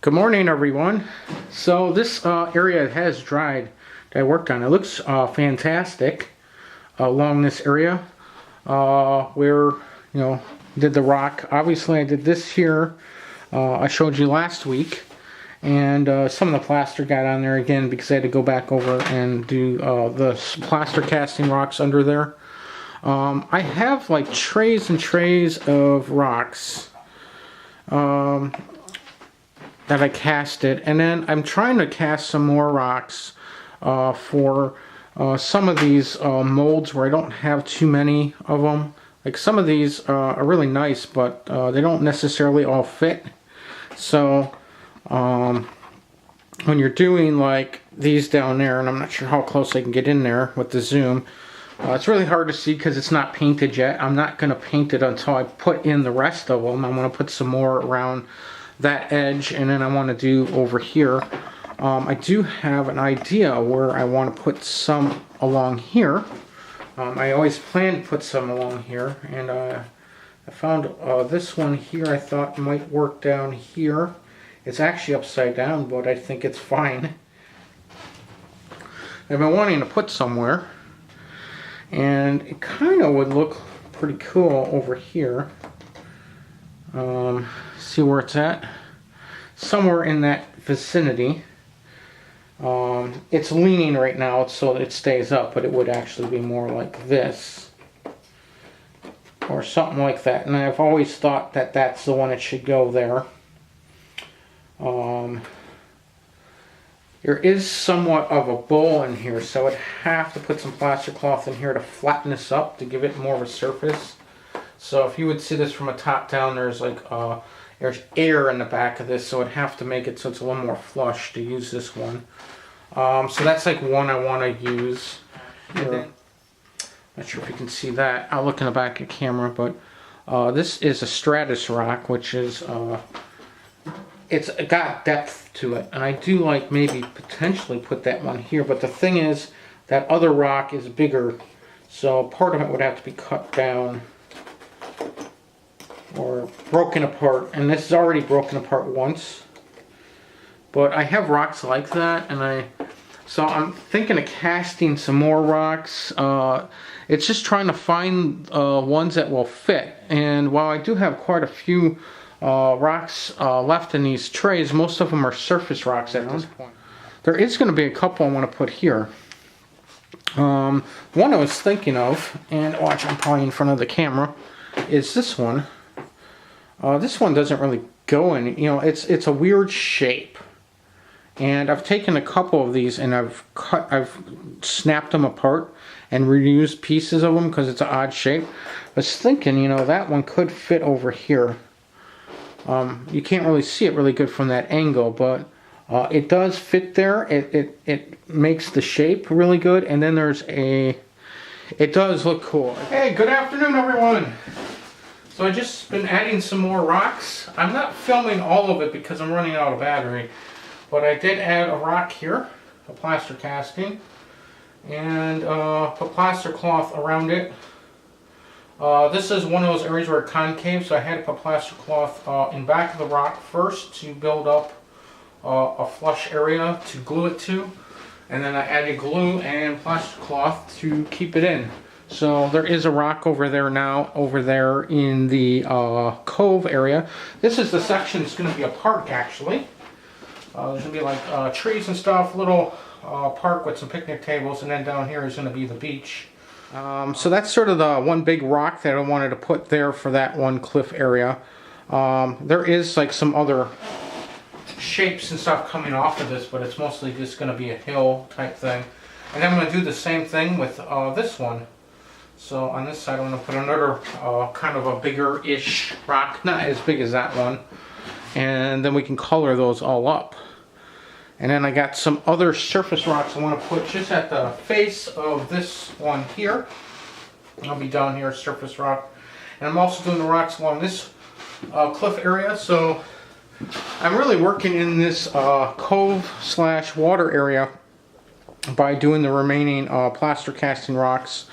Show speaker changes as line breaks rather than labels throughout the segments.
Good morning, everyone. So this area has dried that I worked on. It looks fantastic along this area where did the rock. Obviously, I did this here. I showed you last week, and some of the plaster got on there again because I had to go back over and do the plaster casting rocks under there. I have like trays and trays of rocks that I casted, and then I'm trying to cast some more rocks for some of these molds where I don't have too many of them. Like some of these are really nice, but they don't necessarily all fit. So when you're doing like these down there, and I'm not sure how close I can get in there with the zoom, it's really hard to see because it's not painted yet. I'm not going to paint it until I put in the rest of them. I'm going to put some more around that edge, and then I want to do over here. I do have an idea where I want to put some along here. I always plan to put some along here, and I found this one here I thought might work down here. It's actually upside down, but I think it's fine. I've been wanting to put somewhere, and it kind of would look pretty cool over here. See where it's at? Somewhere in that vicinity. It's leaning right now so it stays up, but it would actually be more like this or something like that, and I've always thought that that's the one that should go there. There is somewhat of a bowl in here, so I'd have to put some plaster cloth in here to flatten this up to give it more of a surface. So if you would see this from a top down, there's like there's air in the back of this, so I'd have to make it so it's a little more flush to use this one. So that's like one I want to use. And then, not sure if you can see that. I'll look in the back of the camera, but this is a stratus rock, which is it's got depth to it, and I do like maybe potentially put that one here. But the thing is, that other rock is bigger, so part of it would have to be cut down or broken apart, and this is already broken apart once. But I have rocks like that, and so I'm thinking of casting some more rocks. It's just trying to find ones that will fit. And while I do have quite a few rocks left in these trays, most of them are surface rocks at this point. There is going to be a couple I want to put here. One I was thinking of, and watch, I'm probably in front of the camera, is this one. This one doesn't really go in, it's a weird shape. And I've taken a couple of these and I've snapped them apart and reused pieces of them because it's an odd shape. I was thinking, that one could fit over here. You can't really see it really good from that angle, but it does fit there. It makes the shape really good, and then it does look cool. Hey, good afternoon, everyone. So I just been adding some more rocks. I'm not filming all of it because I'm running out of battery, but I did add a rock here, a plaster casting, and put plaster cloth around it. This is one of those areas where it's concave, so I had to put plaster cloth in back of the rock first to build up a flush area to glue it to, and then I added glue and plaster cloth to keep it in. So there is a rock over there now, over there in the cove area. This is the section that's going to be a park, actually. There's going to be like trees and stuff, little park with some picnic tables, and then down here is going to be the beach. So that's sort of the one big rock that I wanted to put there for that one cliff area. There is like some other shapes and stuff coming off of this, but it's mostly just going to be a hill type thing. And then I'm going to do the same thing with this one. So on this side I'm going to put another kind of a bigger-ish rock, not as big as that one. And then we can color those all up. And then I got some other surface rocks I want to put just at the face of this one here. I'll be down here, surface rock. And I'm also doing the rocks along this cliff area. So I'm really working in this cove/water area by doing the remaining plaster casting rocks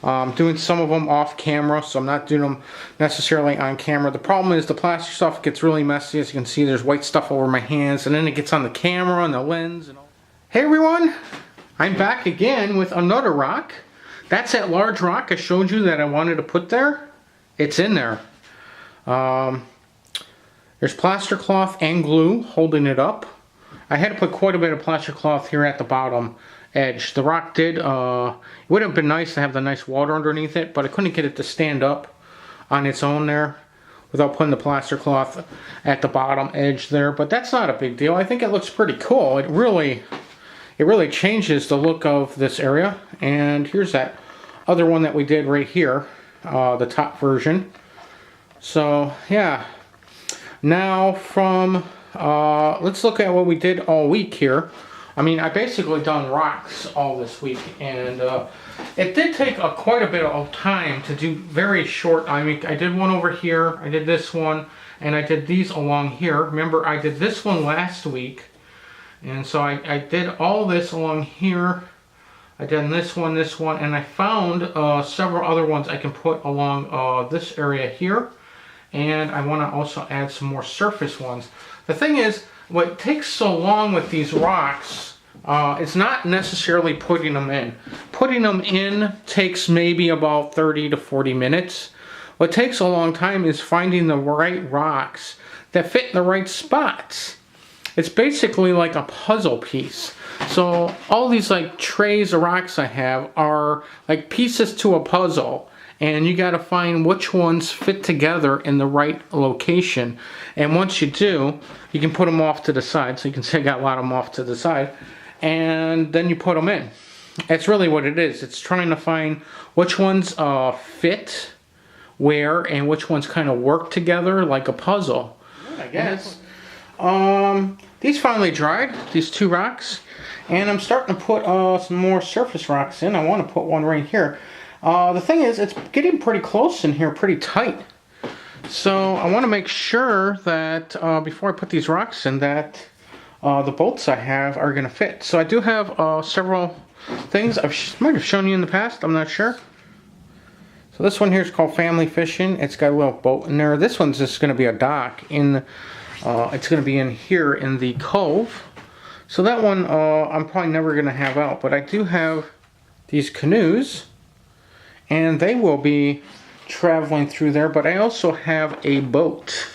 Doing some of them off camera, so I'm not doing them necessarily on camera. The problem is the plaster stuff gets really messy. As you can see, there's white stuff over my hands, and then it gets on the camera and the lens. And all. Hey everyone, I'm back again with another rock. That's that large rock I showed you that I wanted to put there. It's in there. There's plaster cloth and glue holding it up. I had to put quite a bit of plaster cloth here at the bottom edge. The rock did, it would have been nice to have the nice water underneath it, but I couldn't get it to stand up on its own there without putting the plaster cloth at the bottom edge there. But that's not a big deal. I think it looks pretty cool. It really changes the look of this area. And here's that other one that we did right here, the top version. So yeah, now from let's look at what we did all week here. I mean, I basically done rocks all this week, and it did take quite a bit of time to do very short. I mean, I did one over here, I did this one, and I did these along here. Remember, I did this one last week, and so I did all this along here. I did this one, and I found several other ones I can put along this area here. And I want to also add some more surface ones. The thing is, what takes so long with these rocks, it's not necessarily putting them in. Putting them in takes maybe about 30 to 40 minutes. What takes a long time is finding the right rocks that fit in the right spots. It's basically like a puzzle piece. So all these like trays of rocks I have are like pieces to a puzzle. And you got to find which ones fit together in the right location. And once you do, you can put them off to the side. So you can see I got a lot of them off to the side. And then you put them in. That's really what it is. It's trying to find which ones fit where and which ones kind of work together like a puzzle, I guess. These finally dried, these two rocks. And I'm starting to put some more surface rocks in. I want to put one right here. The thing is, it's getting pretty close in here, pretty tight. So I want to make sure that before I put these rocks in that the bolts I have are going to fit. So I do have several things I might have shown you in the past, I'm not sure. So this one here is called Family Fishing. It's got a little boat in there. This one's just going to be a dock. It's going to be in here in the cove. So that one I'm probably never going to have out. But I do have these canoes. And they will be traveling through there, but I also have a boat.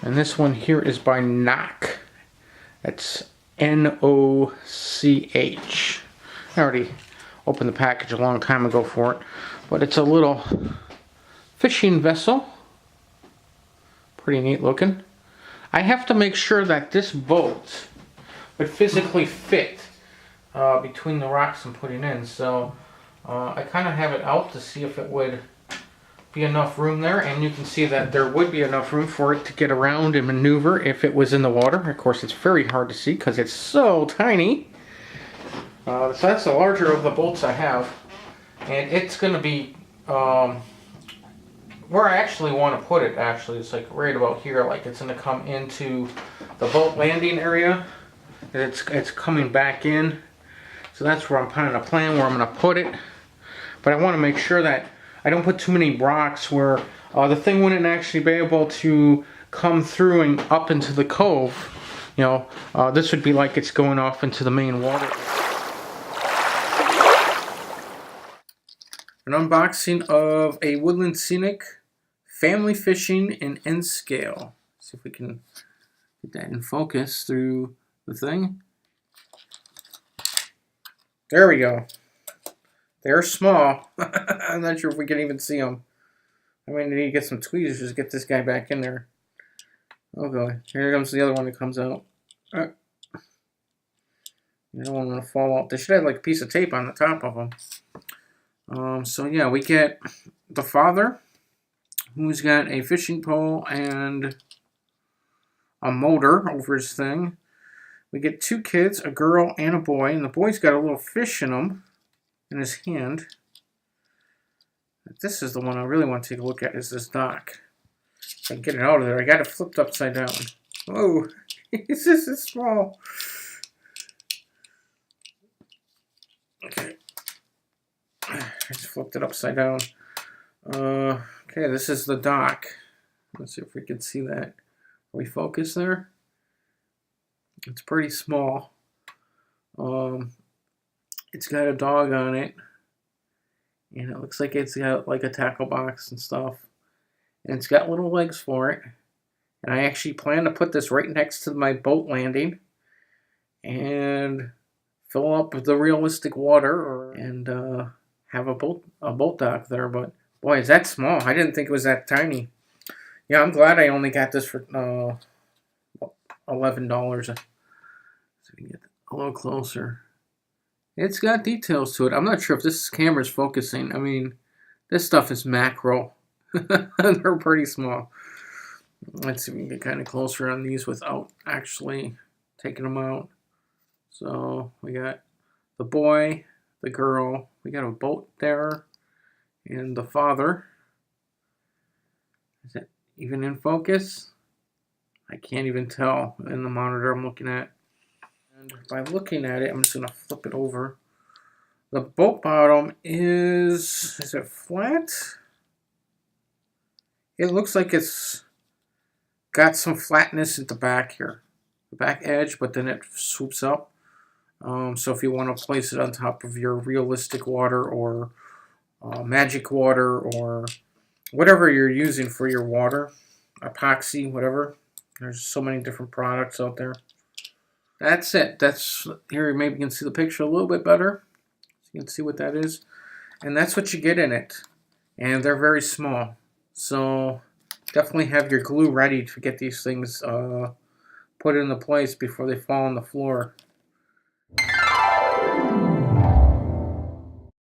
And this one here is by Koch. That's N-O-C-H. I already opened the package a long time ago for it. But it's a little fishing vessel. Pretty neat looking. I have to make sure that this boat would physically fit between the rocks I'm putting in. So I kind of have it out to see if it would be enough room there, and you can see that there would be enough room for it to get around and maneuver if it was in the water. Of course, it's very hard to see because it's so tiny. So that's the larger of the bolts I have, and it's going to be where I actually want to put it. Actually, it's like right about here. Like it's going to come into the boat landing area, and it's coming back in. So that's where I'm planning a plan where I'm going to put it. But I want to make sure that I don't put too many rocks where the thing wouldn't actually be able to come through and up into the cove. You know, this would be like it's going off into the main water. An unboxing of a Woodland Scenic Family Fishing in N scale. See if we can get that in focus through the thing. There we go. They're small. I'm not sure if we can even see them. I mean, I need to get some tweezers to get this guy back in there. Okay, here comes the other one that comes out. You don't want to fall out. They should have like a piece of tape on the top of them. So yeah, we get the father, who's got a fishing pole and a motor over his thing. We get two kids, a girl and a boy, and the boy's got a little fish in him, in his hand. This is the one I really want to take a look at, is this dock. If I can get it out of there, I got it flipped upside down. Whoa, this is small. Okay. flipped it upside down. Okay, this is the dock. Let's see if we can see that. Are we focused there? It's pretty small. It's got a dog on it, and it looks like it's got like a tackle box and stuff, and it's got little legs for it. And I actually plan to put this right next to my boat landing and fill up with the realistic water and have a boat dock there. But boy, is that small. I didn't think it was that tiny. Yeah, I'm glad I only got this for $11. So we can get a little closer. It's got details to it. I'm not sure if this camera's focusing. I mean, this stuff is macro. They're pretty small. Let's see if we can get kind of closer on these without actually taking them out. So we got the boy, the girl. We got a boat there, and the father. Is it even in focus? I can't even tell in the monitor I'm looking at. And by looking at it, I'm just going to flip it over. The boat bottom is it flat? It looks like it's got some flatness at the back here. The back edge, but then it swoops up. So if you want to place it on top of your realistic water or magic water or whatever you're using for your water, epoxy, whatever. There's so many different products out there. That's it. That's here. Maybe you can see the picture a little bit better. So you can see what that is. And that's what you get in it. And they're very small. So definitely have your glue ready to get these things put into place before they fall on the floor.